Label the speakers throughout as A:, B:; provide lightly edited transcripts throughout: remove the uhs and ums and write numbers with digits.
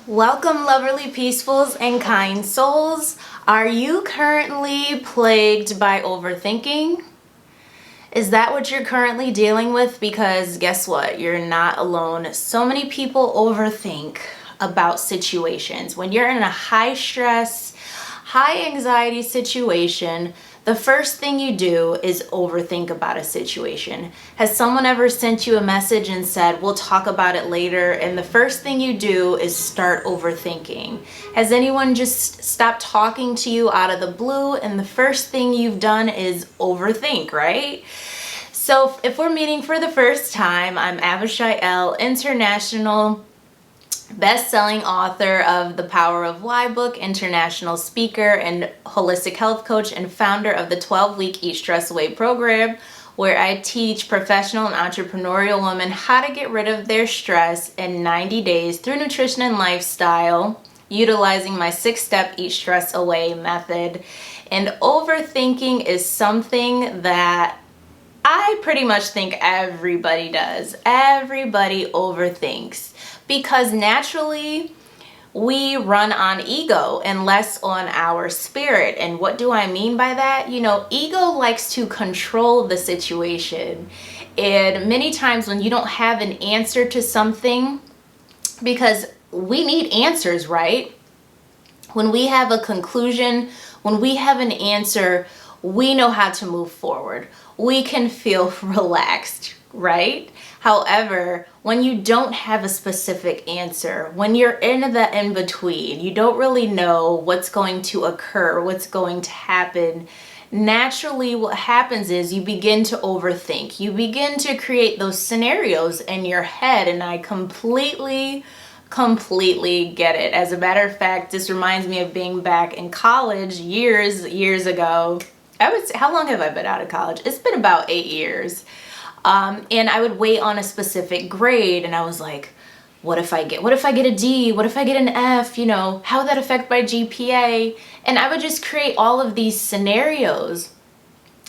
A: Welcome, loverly peacefuls and kind souls. Are you currently plagued by overthinking? Is that what you're currently dealing with? Because guess what? You're not alone. So many people overthink about situations. When you're in a high stress, high anxiety situation, the first thing you do is overthink about a situation. Has someone ever sent you a message and said, we'll talk about it later? And the first thing you do is start overthinking. Has anyone just stopped talking to you out of the blue and the first thing you've done is overthink, right? So if we're meeting for the first time, I'm Avi international best-selling author of The Power of Why book, international speaker and holistic health coach, and founder of the 12-week Eat Stress Away program, where I teach professional and entrepreneurial women how to get rid of their stress in 90 days through nutrition and lifestyle, utilizing my 6-step Eat Stress Away method. And overthinking is something that I pretty much think everybody does. Everybody overthinks because naturally we run on ego and less on our spirit. And what do I mean by that? Ego likes to control the situation. And many times when you don't have an answer to something, because we need answers, right? When we have a conclusion, when we have an answer, we know how to move forward. We can feel relaxed, right? However, when you don't have a specific answer, when you're in the in-between, you don't really know what's going to occur, what's going to happen. Naturally, what happens is you begin to overthink. You begin to create those scenarios in your head, and I completely get it. As a matter of fact, this reminds me of being back in college years ago. How long have I been out of college? It's been about 8 years. And I would wait on a specific grade and I was like, what if I get a D? What if I get an F? How would that affect my GPA? And I would just create all of these scenarios.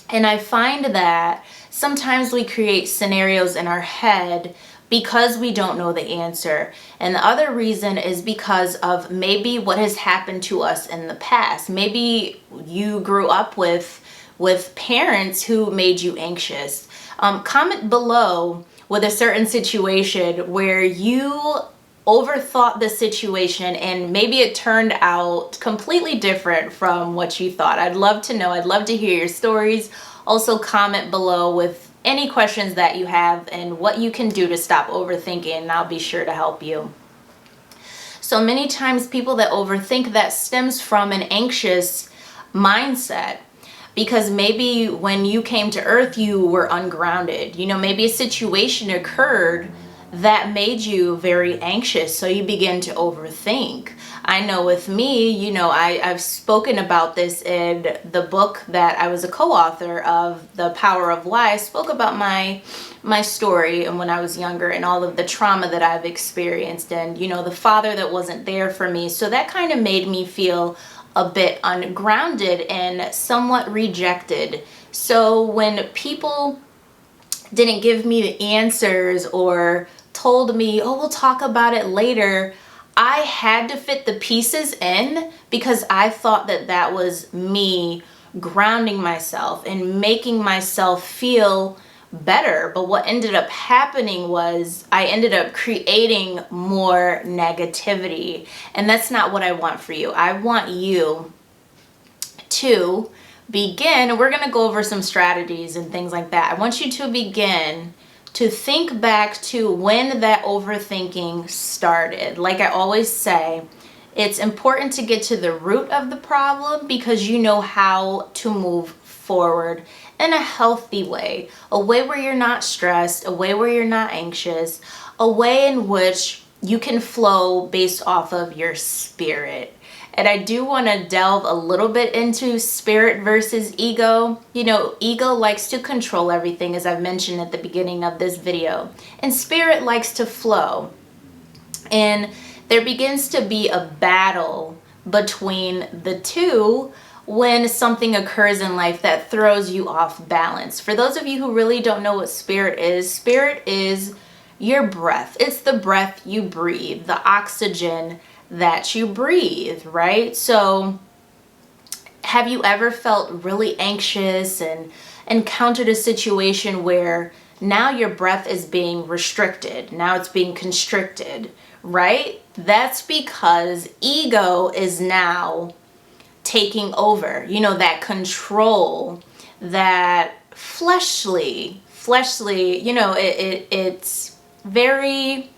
A: And I find that sometimes we create scenarios in our head because we don't know the answer. And the other reason is because of maybe what has happened to us in the past. Maybe you grew up with parents who made you anxious. Comment below with a certain situation where you overthought the situation and maybe it turned out completely different from what you thought. I'd love to know. I'd love to hear your stories. Also comment below with any questions that you have and what you can do to stop overthinking, and I'll be sure to help you. So many times people that overthink, that stems from an anxious mindset. Because maybe when you came to earth, you were ungrounded. Maybe a situation occurred that made you very anxious, so you begin to overthink. I know with me, I've spoken about this in the book that I was a co-author of, The Power of Why. I spoke about my story and when I was younger and all of the trauma that I've experienced and, the father that wasn't there for me. So that kind of made me feel a bit ungrounded and somewhat rejected. So when people didn't give me the answers or told me, oh, we'll talk about it later, I had to fit the pieces in because I thought that was me grounding myself and making myself feel better. But what ended up happening was I ended up creating more negativity, and that's not what I want for you. I want you to begin, we're going to go over some strategies and things like that. I want you to begin to think back to when that overthinking started. Like I always say, it's important to get to the root of the problem because you know how to move forward in a healthy way, a way where you're not stressed, a way where you're not anxious, a way in which you can flow based off of your spirit. And I do want to delve a little bit into spirit versus ego. Ego likes to control everything, as I've mentioned at the beginning of this video, and spirit likes to flow. And there begins to be a battle between the two when something occurs in life that throws you off balance. For those of you who really don't know what spirit is your breath. It's the breath you breathe, the oxygen that you breathe, right? So have you ever felt really anxious and encountered a situation where now your breath is being restricted, now it's being constricted, right? That's because ego is now taking over, you know, that control, that fleshly, you know, it's very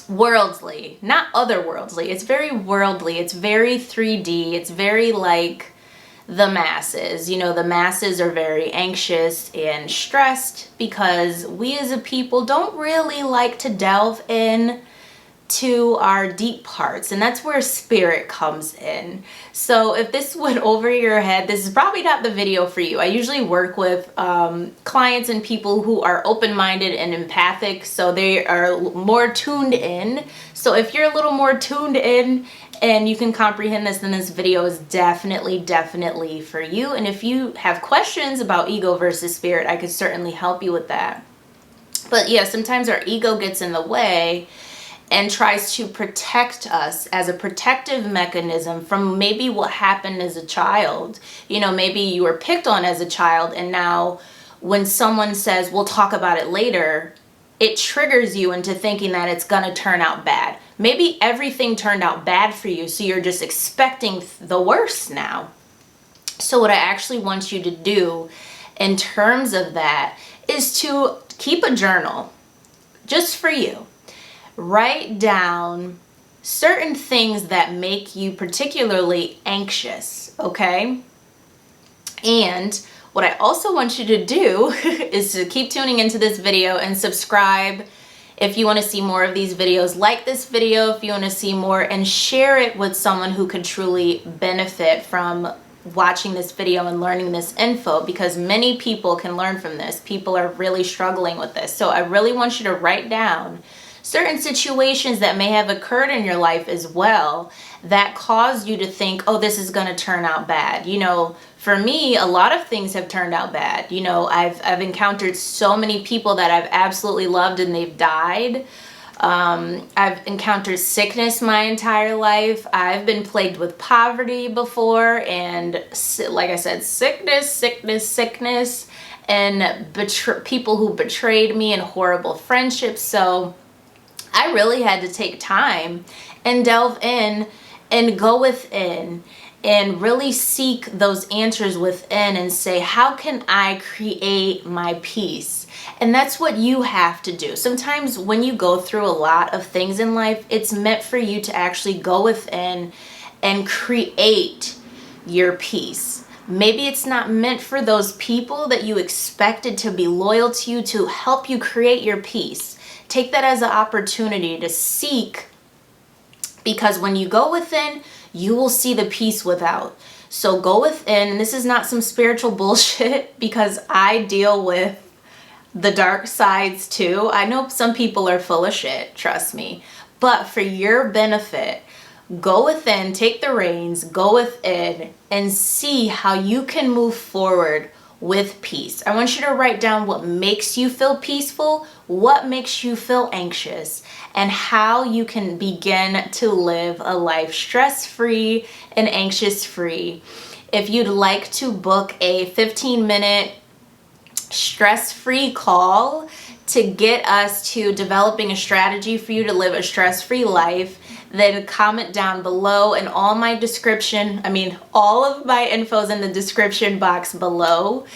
A: worldly, not otherworldly. It's very worldly. It's very 3D. It's very like the masses. You know, the masses are very anxious and stressed because we as a people don't really like to delve in to our deep parts, and that's where spirit comes in. So if this went over your head, this is probably not the video for you. I usually work with clients and people who are open-minded and empathic, so they are more tuned in. So if you're a little more tuned in and you can comprehend this, then this video is definitely for you. And if you have questions about ego versus spirit, I could certainly help you with that. But yeah, sometimes our ego gets in the way and tries to protect us as a protective mechanism from maybe what happened as a child. You know, maybe you were picked on as a child, and now when someone says, we'll talk about it later, it triggers you into thinking that it's gonna turn out bad. Maybe everything turned out bad for you, so you're just expecting the worst now. So what I actually want you to do in terms of that is to keep a journal just for you. Write down certain things that make you particularly anxious, okay? And what I also want you to do is to keep tuning into this video and subscribe if you want to see more of these videos. Like this video if you want to see more, and share it with someone who could truly benefit from watching this video and learning this info, because many people can learn from this. People are really struggling with this. So I really want you to write down certain situations that may have occurred in your life as well that caused you to think, oh, this is going to turn out bad. You know, for me, a lot of things have turned out bad. You know, I've encountered so many people that I've absolutely loved and they've died. I've encountered sickness my entire life. I've been plagued with poverty before, and like I said, sickness, and people who betrayed me, and horrible friendships. So I really had to take time and delve in and go within and really seek those answers within and say, how can I create my peace? And that's what you have to do. Sometimes when you go through a lot of things in life, it's meant for you to actually go within and create your peace. Maybe it's not meant for those people that you expected to be loyal to you to help you create your peace. Take that as an opportunity to seek, because when you go within, you will see the peace without. So go within, and this is not some spiritual bullshit, because I deal with the dark sides too. I know some people are full of shit, trust me. But for your benefit, go within, take the reins, go within, and see how you can move forward with peace. I want you to write down what makes you feel peaceful, what makes you feel anxious, and how you can begin to live a life stress-free and anxious-free. If you'd like to book a 15-minute stress-free call to get us to developing a strategy for you to live a stress-free life, then comment down below, and all of my info's in the description box below.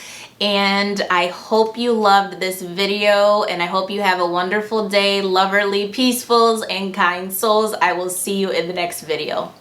A: And I hope you loved this video, and I hope you have a wonderful day, loverly, peacefuls, and kind souls. I will see you in the next video.